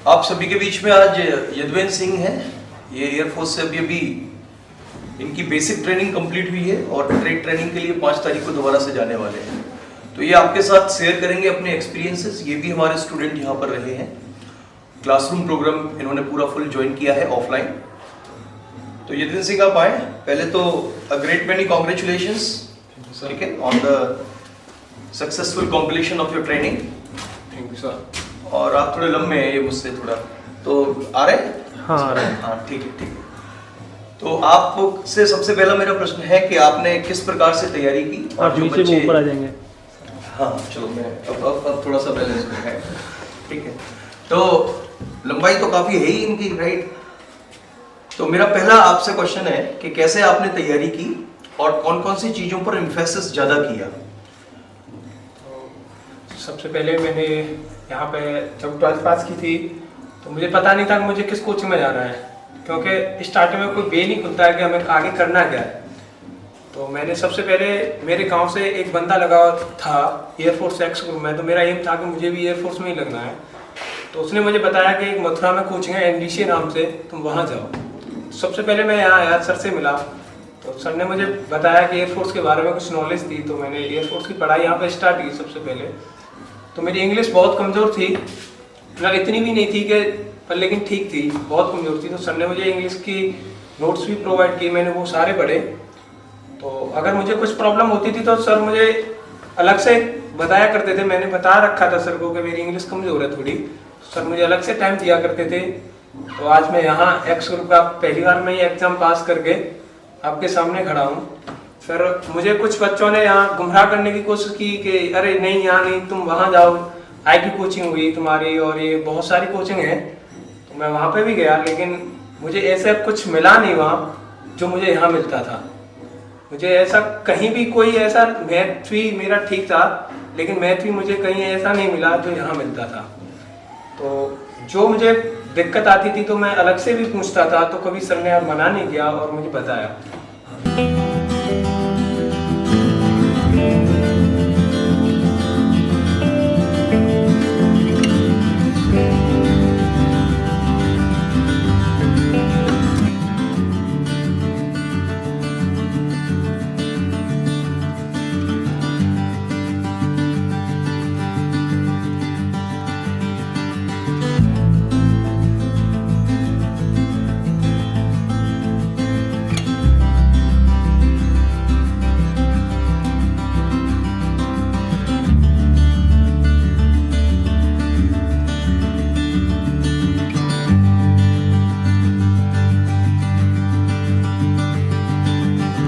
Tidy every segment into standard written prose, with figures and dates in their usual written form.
आप सभी के बीच में आज यदुवेंद्र सिंह हैं। ये एयरफोर्स से अभी इनकी बेसिक ट्रेनिंग कंप्लीट हुई है और ट्रेड ट्रेनिंग के लिए 5 तारीख को दोबारा से जाने वाले हैं। तो ये आपके साथ शेयर करेंगे अपने एक्सपीरियंसेस। ये भी हमारे स्टूडेंट यहाँ पर रहे हैं। क्लासरूम प्रोग्राम इन्होंने पूरा फुल ज्वाइन किया है ऑफलाइन। तो यदुवेंद्र सिंह आप आए। पहले तो अ ग्रेट मेनी कॉन्ग्रेचुलेशंस, ठीक है, on the successful completion of your training. Thank you sir. और आप थोड़े लंबे हैं ये मुझसे थोड़ा, तो आ रहे हैं? हाँ आ रहे हैं। हाँ ठीक है। तो आपसे सबसे पहला मेरा प्रश्न है कि आपने किस प्रकार से तैयारी की? आप नीचे वो ऊपर आ जाएंगे। हाँ चलो, मैं अब थोड़ा सा बैलेंस में है, ठीक है। तो लंबाई तो काफी है ही इनकी, राइट? तो मेरा पहला आपसे क्वेश्चन है कि कैसे आपने तैयारी की और कौन कौन सी चीजों पर एम्फेसिस ज्यादा किया? सबसे पहले मैंने यहाँ पे जब 12th पास की थी तो मुझे पता नहीं था कि मुझे किस कोचिंग में जाना है, क्योंकि स्टार्टिंग में कोई वे नहीं खुलता है कि हमें आगे करना क्या है। तो मैंने सबसे पहले मेरे गांव से एक बंदा लगा था एयरफोर्स एक्स ग्रुप में, तो मेरा एम था कि मुझे भी एयरफोर्स में ही लगना है। तो उसने मुझे बताया कि एक मथुरा में कोचिंग है NDC नाम से, तुम वहाँ जाओ। सबसे पहले मैं यहाँ आया, सर से मिला, तो सर ने मुझे बताया कि एयरफोर्स के बारे में कुछ नॉलेज थी। तो मैंने एयरफोर्स की पढ़ाई यहाँ पर स्टार्ट की सबसे पहले। तो मेरी इंग्लिश बहुत कमज़ोर थी, मतलब इतनी भी नहीं थी कि, पर लेकिन ठीक थी, बहुत कमज़ोर थी। तो सर ने मुझे इंग्लिश की नोट्स भी प्रोवाइड किए, मैंने वो सारे पढ़े। तो अगर मुझे कुछ प्रॉब्लम होती थी तो सर मुझे अलग से बताया करते थे। मैंने बता रखा था सर को कि मेरी इंग्लिश कमज़ोर है थोड़ी, सर मुझे अलग से टाइम दिया करते थे। तो आज मैं यहाँ एक्स ग्रुप का पहली बार मैं ये एग्ज़ाम पास करके आपके सामने खड़ा हूँ। फिर मुझे कुछ बच्चों ने यहाँ गुमराह करने की कोशिश की कि अरे नहीं यहाँ नहीं, तुम वहाँ जाओ, IQ कोचिंग हुई तुम्हारी और ये बहुत सारी कोचिंग है। तो मैं वहाँ पे भी गया, लेकिन मुझे ऐसा कुछ मिला नहीं वहाँ जो मुझे यहाँ मिलता था। मुझे ऐसा कहीं भी कोई ऐसा, मैथ भी मेरा ठीक था लेकिन मैथ भी मुझे कहीं ऐसा नहीं मिला जो यहाँ मिलता था। तो जो मुझे दिक्कत आती थी तो मैं अलग से भी पूछता था, तो कभी सर ने मना नहीं किया और मुझे बताया।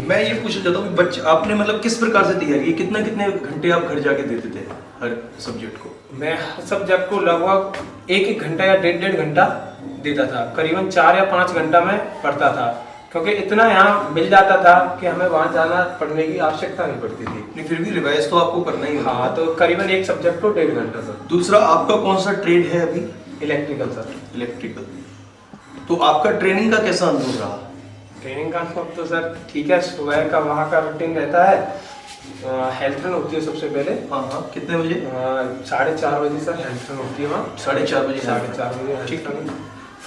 मैं ये पूछना चाहता हूँ कि बच्चे आपने मतलब किस प्रकार से तैयारी की? कितने घंटे आप घर जाके देते थे हर सब्जेक्ट को? मैं हर सब्जेक्ट को लगभग 1 घंटा या 1.5 घंटा देता था। करीबन 4 या 5 घंटा मैं पढ़ता था, क्योंकि इतना यहाँ मिल जाता था कि हमें वहाँ जाना पढ़ने की आवश्यकता नहीं पड़ती थी। नहीं, फिर भी रिवाइज तो आपको करना ही होगा। हाँ, तो करीबन एक सब्जेक्ट को 1.5 घंटा सर। दूसरा, आपका कौन सा ट्रेड है अभी? Electrical sir. इलेक्ट्रिकल। तो आपका ट्रेनिंग का कैसा अनुभव रहा? ट्रेनिंग का अनुभव तो सर ठीक है। सुबह का वहाँ का रूटीन रहता है, हेल्थ रन होती है सबसे पहले। हाँ, कितने बजे? 4:30 बजे सर हेल्थ रन होती है वहाँ। 4:30 बजे? 4:30 बजे, ठीक है।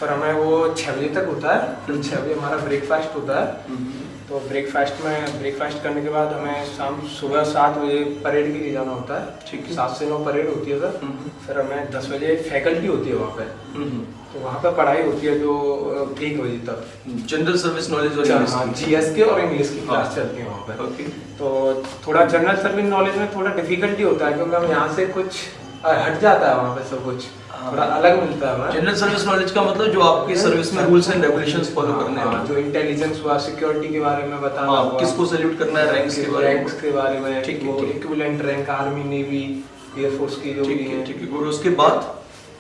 फिर हमें वो 6 बजे तक होता है, फिर 6 बजे हमारा ब्रेकफास्ट होता है। तो ब्रेकफास्ट करने के बाद हमें सुबह 7 बजे परेड के लिए जाना होता है, ठीक है। 7 से 9 परेड होती है सर। फिर हमें 10 बजे फैकल्टी होती है वहाँ पे, तो वहाँ पे पढ़ाई होती है जो 1 बजे तक। जनरल सर्विस नॉलेज और GS के और इंग्लिश की क्लास चलती है वहाँ पे। ओके। तो थोड़ा जनरल सर्विस नॉलेज में थोड़ा डिफिकल्टी होता है, क्योंकि हम यहाँ से कुछ हट जाता है, वहाँ पे सब कुछ थोड़ा अलग मिलता है। जनरल सर्विस नॉलेज का मतलब जो आपकी सर्विस में रूल्स एंड रेगुलेशंस फॉलो करने हैं, जो इंटेलिजेंस हुआ, सिक्योरिटी के बारे में बताना हुआ, किसको सैल्यूट करना है, रैंक्स के बारे में, ठीक है, equivalent rank army, navy, air force की जो भी है, ठीक है। और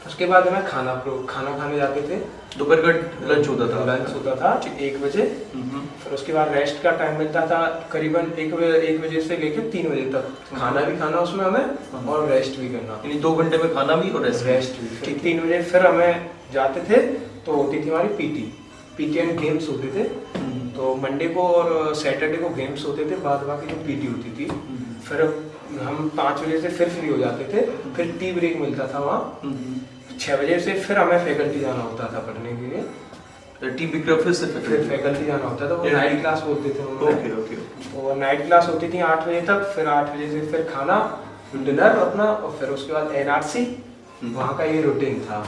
उसके बाद हमें खाना खाने जाते थे। दोपहर का लंच होता था 1 बजे। फिर उसके बाद रेस्ट का टाइम मिलता था करीबन 1 बजे से लेकर 3 बजे तक। खाना भी खाना उसमें हमें और रेस्ट भी करना, यानी 2 घंटे में खाना भी और रेस्ट भी, ठीक। 3 बजे फिर हमें जाते थे, तो होती थी हमारी PT एंड गेम्स होते थे। तो मंडे को और सैटरडे को गेम्स होते थे, बाद बाकी जो PT होती थी। फिर हम 5 बजे से फिर फ्री हो जाते थे, फिर टी ब्रेक मिलता था वहाँ। 6 बजे से फिर हमें फैकल्टी जाना होता था पढ़ने के लिए। टी बिक्रफ से फिर फैकल्टी जाना होता था, वो नाइट क्लास बोलते थे उन्होंने। Okay okay. वो नाइट क्लास होती थी 8 बजे तक, फिर 8 बजे से फिर खाना, डिनर अपना, और फिर उसके बाद एनआरसी, वहाँ का ये रूटीन था।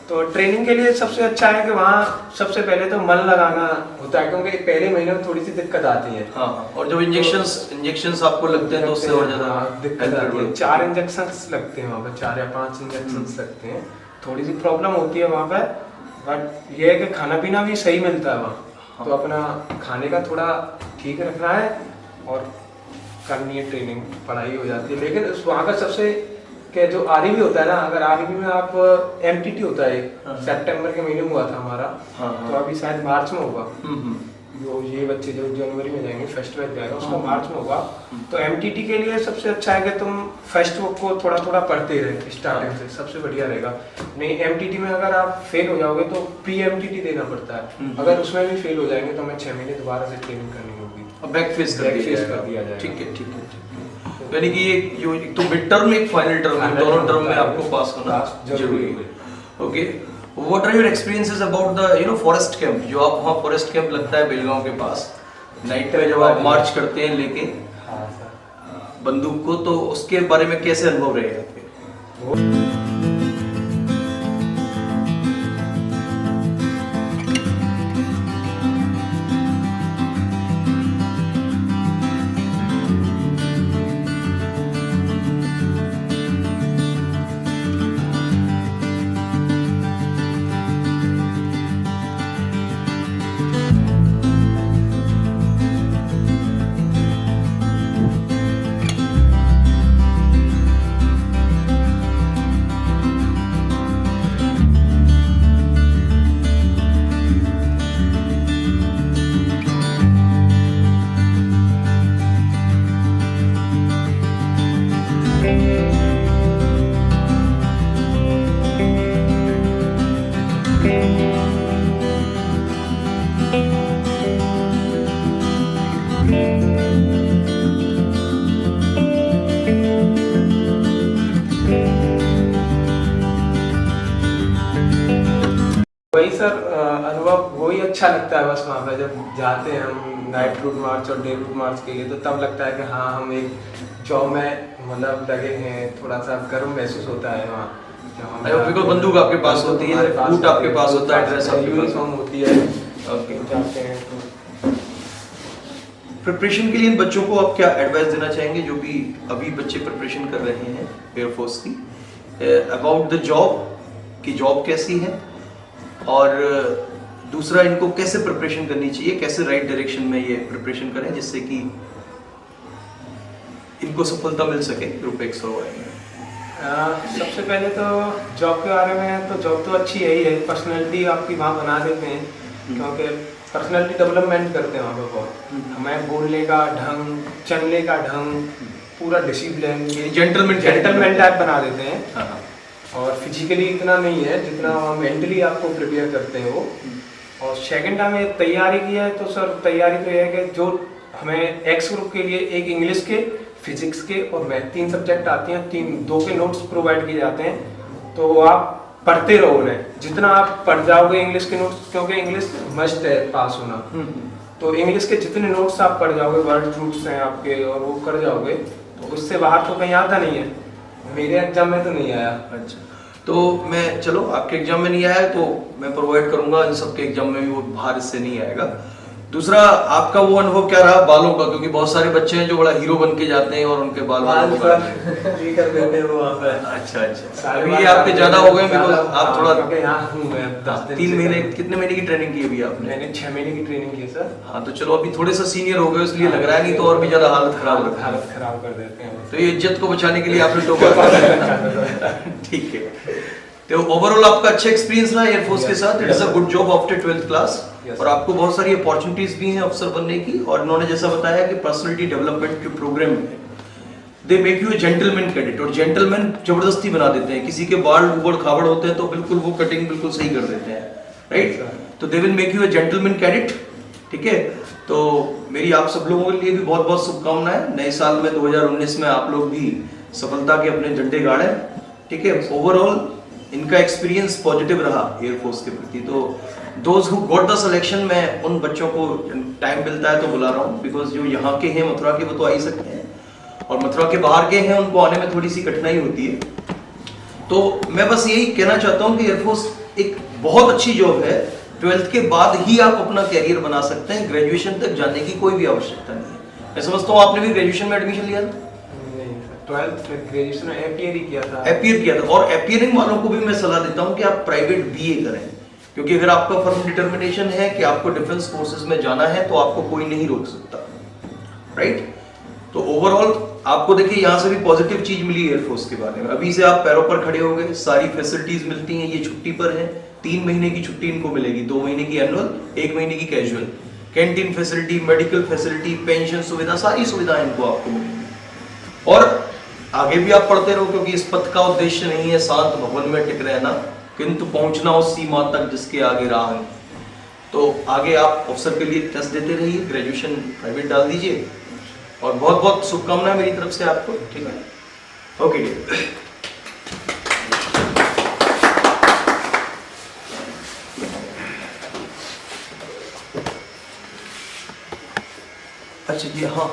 तो ट्रेनिंग के लिए सबसे अच्छा है कि वहाँ सबसे पहले तो मन लगाना होता है, क्योंकि पहले महीने में थोड़ी सी दिक्कत आती है। हाँ, और जब इंजेक्शंस आपको लगते हैं तो उससे और ज़्यादा दिक्कत आती है। 4 इंजेक्शंस लगते हैं वहाँ पे, 4 या 5 इंजेक्शंस लगते हैं, थोड़ी सी प्रॉब्लम होती है वहाँ पे। बट ये है कि खाना पीना भी सही मिलता है वहाँ, तो अपना खाने का थोड़ा ठीक रखना है और करनी है ट्रेनिंग, पढ़ाई हो जाती है। लेकिन उस वहाँ का सबसे कि जो आरईबी होता है ना, अगर आरईबी में आप एमटीटी होता है, सितंबर के महीने में हुआ था हमारा, तो अभी शायद मार्च में होगा। जो ये बच्चे जो जनवरी में जाएंगे, फर्स्ट बैच जाएगा, उसका मार्च में होगा। तो एमटीटी के लिए सबसे अच्छा है कि तुम फर्स्ट बुक को थोड़ा थोड़ा पढ़ते रहे स्टार्टिंग से, सबसे बढ़िया रहेगा। नहीं एमटीटी में अगर आप फेल हो जाओगे तो प्री एमटीटी देना पड़ता है, अगर उसमें भी फेल हो जाएंगे तो हमें 6 महीने दोबारा से ट्रेनिंग करनी होगी, बैक फेस कर दिया जाएगा। ठीक है ठीक है। यानी कि एक तो मिड टर्म, एक फाइनल टर्म, दोनों टर्म में आपको पास होना जरूरी है। Okay, what are your experiences about the forest camp? जो आप वहाँ फॉरेस्ट कैंप लगता है बेलगांव के पास, नाइट में जब आप मार्च करते हैं लेके बंदूक को, तो उसके बारे में कैसे अनुभव रहे आपके? वही सर अनुभव वही अच्छा लगता है बस। वहाँ पे जब जाते हैं हम नाइट रूट मार्च और डे रूट मार्च के लिए, तो तब लगता है कि हाँ हम एक जॉब में मतलब लगे हैं, थोड़ा सा गर्व महसूस होता है वहाँ। बिल्कुल, बंदूक आपके पास होती है, बूट आपके पास होता है, ड्रेस आपके पास यूनिफॉर्म होती है। ओके, जाते हैं तो प्रिपरेशन के लिए इन बच्चों को आप क्या एडवाइस देना चाहेंगे, जो भी अभी बच्चे प्रिपरेशन कर रहे हैं एयरफोर्स की, अबाउट द जॉब, कि जॉब कैसी है, और दूसरा इनको कैसे प्रिपरेशन करनी चाहिए, कैसे राइट डायरेक्शन में ये प्रिपरेशन करें जिससे कि इनको सफलता मिल सके ग्रुप एक्स और वाई में? सबसे पहले तो जॉब के बारे में, तो जॉब तो अच्छी यही है, पर्सनैलिटी आपकी वहाँ बना देते हैं, क्योंकि पर्सनैलिटी डेवलपमेंट करते हैं वहाँ पे बहुत। हमें बोलने का ढंग, चलने का ढंग, पूरा डिसिप्लिन, जेंटलमैन टाइप बना देते हैं। और फिजिकली इतना नहीं है जितना मेंटली आपको प्रिपेयर करते हैं वो। और सेकंड हमें तैयारी की है, तो सर तैयारी तो ये है कि जो हमें एक्स ग्रुप के लिए एक इंग्लिश के, फिजिक्स के और मैथ 3 सब्जेक्ट आती हैं, 2 के नोट्स प्रोवाइड किए जाते हैं, तो आप पढ़ते रहो उन्हें। जितना आप पढ़ जाओगे इंग्लिश के नोट्स, क्योंकि इंग्लिश मस्ट है पास होना, तो इंग्लिश के जितने नोट्स आप पढ़ जाओगे, वर्ड रूट्स हैं आपके, और वो कर जाओगे, तो उससे बाहर तो कहीं आता नहीं है। मेरे एग्जाम में तो नहीं आया। अच्छा, तो मैं चलो आपके एग्जाम में नहीं आया तो मैं प्रोवाइड करूंगा इन सबके एग्जाम में भी, वो बाहर इससे नहीं आएगा। दूसरा, आपका वो अनुभव क्या रहा बालों का, क्योंकि बहुत सारे बच्चे हैं जो बड़ा हीरो बन के जाते हैं और उनके बाल कर देते हैं वो वहाँ पे। अच्छा, अभी ये आपके ज्यादा हो गए, बिकॉज आप थोड़ा 3 महीने, कितने महीने की ट्रेनिंग की अभी आपने? मैंने 6 महीने की ट्रेनिंग की सर। हाँ, तो चलो अभी थोड़े सा सीनियर हो गए इसलिए लग रहा है, नहीं तो और भी ज्यादा हालत खराब कर देते हैं। तो ये इज्जत को बचाने के लिए आपने टोका। ठीक है, तो ओवरऑल आपका अच्छा एक्सपीरियंस रहा एयरफोर्स के साथ। It is a good job after 12th class, और आपको बहुत सारी अपॉर्चुनिटीज भी हैं अफसर बनने की। और इन्होंने जैसा बताया कि पर्सनालिटी डेवलपमेंट के प्रोग्राम में they make U A gentleman cadet, और जेंटलमैन जबरदस्ती बना देते हैं। किसी के बाल उबड़ खाबड़ होते हैं तो बिल्कुल वो कटिंग बिल्कुल सही कर देते हैं, राइट? तो they will make U A gentleman cadet. ठीक है, तो मेरी आप सब लोगों के लिए भी बहुत बहुत शुभकामनाएं। नए साल में 2019 में आप लोग भी सफलता के अपने झंडे गाड़े। ठीक है, ओवरऑल इनका एक्सपीरियंस पॉजिटिव रहा एयरफोर्स के प्रति। तो those who got the selection, मैं उन बच्चों को टाइम मिलता है तो बुला रहा हूँ, बिकॉज जो यहाँ के हैं मथुरा के वो तो आ ही सकते हैं, और मथुरा के बाहर के हैं उनको आने में थोड़ी सी कठिनाई होती है। तो मैं बस यही कहना चाहता हूँ कि एयरफोर्स एक बहुत अच्छी जॉब है। 12th के बाद ही आप अपना कैरियर बना सकते हैं, ग्रेजुएशन तक जाने की कोई भी आवश्यकता नहीं है। मैं समझता हूँ आपने भी ग्रेजुएशन में एडमिशन लिया था? नहीं सर, 12th ग्रेजुएशन में एपीआर ही किया था। एपीआर किया था, और एपीयरिंग वालों को भी मैं सलाह देता हूँ कि आप प्राइवेट बीए करें, क्योंकि अगर आपका फर्म डिटर्मिनेशन है कि आपको डिफेंस फोर्सेस में जाना है तो आपको कोई नहीं रोक सकता, राइट। तो ओवरऑल आपको देखिए यहाँ से भी पॉजिटिव चीज मिली एयरफोर्स के बारे में। अभी से आप पैरों पर खड़े हो गए, सारी फैसिलिटीज मिलती हैं, ये छुट्टी पर है, 3 महीने की छुट्टी इनको मिलेगी, 2 महीने की एनुअल, 1 महीने की casual, canteen facility, medical facility, pension सुविधा, सारी सुविधाएं इनको आपको मिलेंगी। और आगे भी आप पढ़ते रहो, क्योंकि इस पथ का उद्देश्य नहीं है शांत भवन में टिक रहना, किंतु पहुंचना उस सीमा तक जिसके आगे राह है। तो आगे आप अफसर के लिए टेस्ट देते रहिए, ग्रेजुएशन प्राइवेट डाल दीजिए, और बहुत बहुत शुभकामनाएं मेरी तरफ से आपको, ठीक है। Okay dear. अच्छा जी, हाँ,